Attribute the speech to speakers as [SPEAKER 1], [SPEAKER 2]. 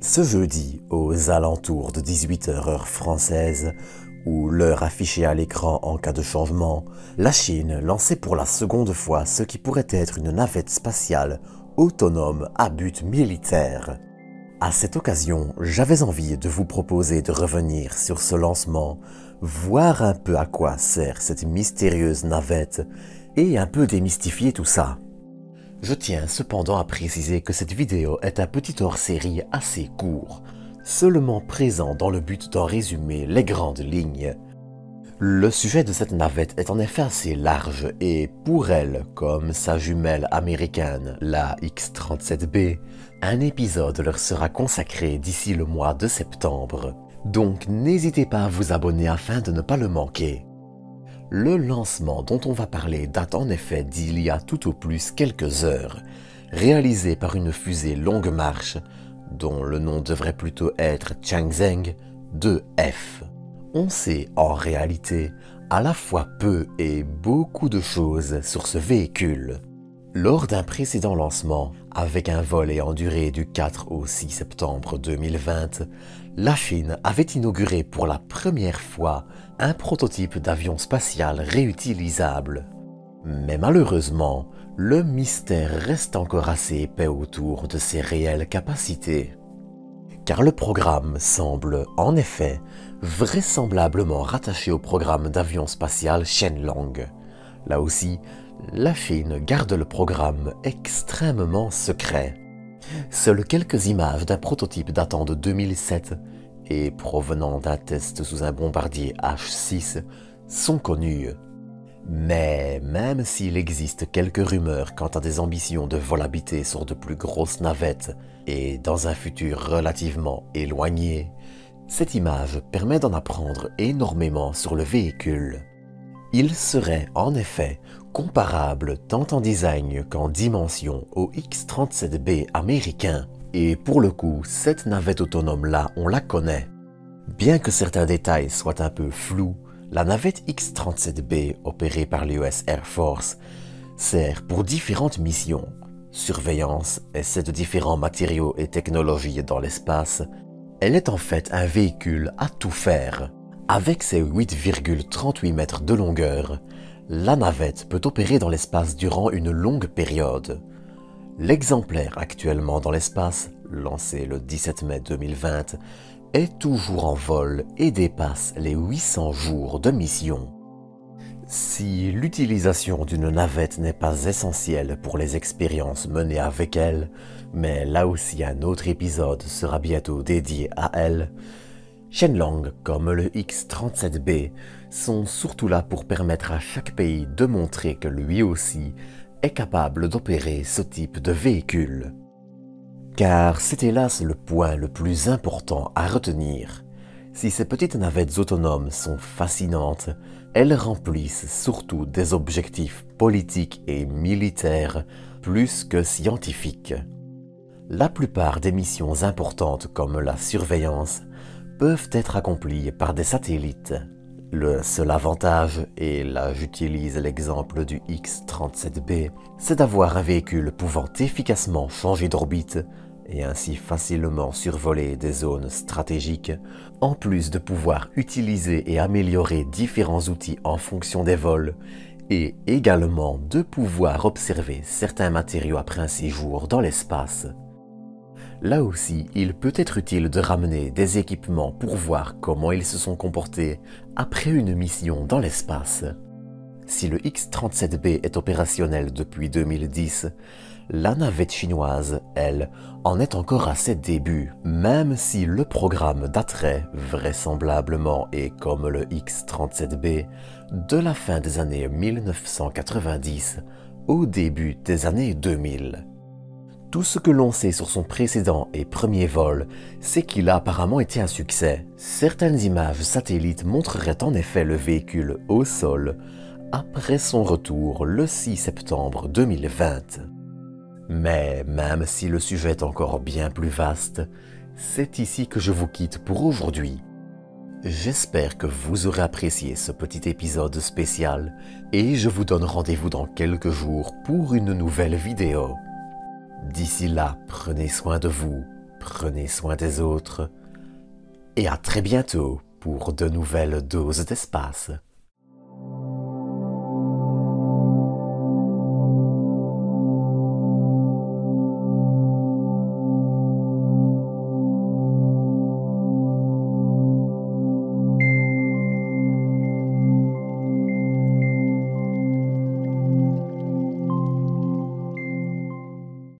[SPEAKER 1] Ce jeudi, aux alentours de 18 h heure française, ou l'heure affichée à l'écran en cas de changement, la Chine lançait pour la seconde fois ce qui pourrait être une navette spatiale autonome à but militaire. À cette occasion, j'avais envie de vous proposer de revenir sur ce lancement, voir un peu à quoi sert cette mystérieuse navette et un peu démystifier tout ça. Je tiens cependant à préciser que cette vidéo est un petit hors-série assez court, seulement présent dans le but d'en résumer les grandes lignes. Le sujet de cette navette est en effet assez large et pour elle, comme sa jumelle américaine, la X-37B, un épisode leur sera consacré d'ici le mois de septembre. Donc n'hésitez pas à vous abonner afin de ne pas le manquer. Le lancement dont on va parler date en effet d'il y a tout au plus quelques heures, réalisé par une fusée longue marche, dont le nom devrait plutôt être Changzheng 2F. On sait en réalité à la fois peu et beaucoup de choses sur ce véhicule. Lors d'un précédent lancement, avec un vol ayant duré du 4 au 6 septembre 2020, la Chine avait inauguré pour la première fois un prototype d'avion spatial réutilisable. Mais malheureusement, le mystère reste encore assez épais autour de ses réelles capacités. Car le programme semble, en effet, vraisemblablement rattaché au programme d'avion spatial Shenlong. Là aussi, la Chine garde le programme extrêmement secret. Seules quelques images d'un prototype datant de 2007 et provenant d'un test sous un bombardier H-6 sont connues. Mais même s'il existe quelques rumeurs quant à des ambitions de vol habité sur de plus grosses navettes et dans un futur relativement éloigné, cette image permet d'en apprendre énormément sur le véhicule. Il serait en effet comparable tant en design qu'en dimension au X-37B américain, et pour le coup, cette navette autonome-là, on la connaît. Bien que certains détails soient un peu flous, la navette X-37B, opérée par l'US Air Force, sert pour différentes missions. Surveillance, essai de différents matériaux et technologies dans l'espace. Elle est en fait un véhicule à tout faire. Avec ses 8,38 mètres de longueur, la navette peut opérer dans l'espace durant une longue période. L'exemplaire actuellement dans l'espace, lancé le 17 mai 2020, est toujours en vol et dépasse les 800 jours de mission. Si l'utilisation d'une navette n'est pas essentielle pour les expériences menées avec elle, mais là aussi un autre épisode sera bientôt dédié à elle, Shenlong comme le X-37B sont surtout là pour permettre à chaque pays de montrer que lui aussi est capable d'opérer ce type de véhicule. Car c'est hélas le point le plus important à retenir. Si ces petites navettes autonomes sont fascinantes, elles remplissent surtout des objectifs politiques et militaires plus que scientifiques. La plupart des missions importantes comme la surveillance peuvent être accomplies par des satellites. Le seul avantage, et là j'utilise l'exemple du X-37B, c'est d'avoir un véhicule pouvant efficacement changer d'orbite et ainsi facilement survoler des zones stratégiques, en plus de pouvoir utiliser et améliorer différents outils en fonction des vols, et également de pouvoir observer certains matériaux après un séjour dans l'espace. Là aussi, il peut être utile de ramener des équipements pour voir comment ils se sont comportés après une mission dans l'espace. Si le X-37B est opérationnel depuis 2010, la navette chinoise, elle, en est encore à ses débuts, même si le programme daterait vraisemblablement et comme le X-37B de la fin des années 1990 au début des années 2000. Tout ce que l'on sait sur son précédent et premier vol, c'est qu'il a apparemment été un succès. Certaines images satellites montreraient en effet le véhicule au sol après son retour le 6 septembre 2020. Mais même si le sujet est encore bien plus vaste, c'est ici que je vous quitte pour aujourd'hui. J'espère que vous aurez apprécié ce petit épisode spécial et je vous donne rendez-vous dans quelques jours pour une nouvelle vidéo. D'ici là, prenez soin de vous, prenez soin des autres et à très bientôt pour de nouvelles doses d'espace.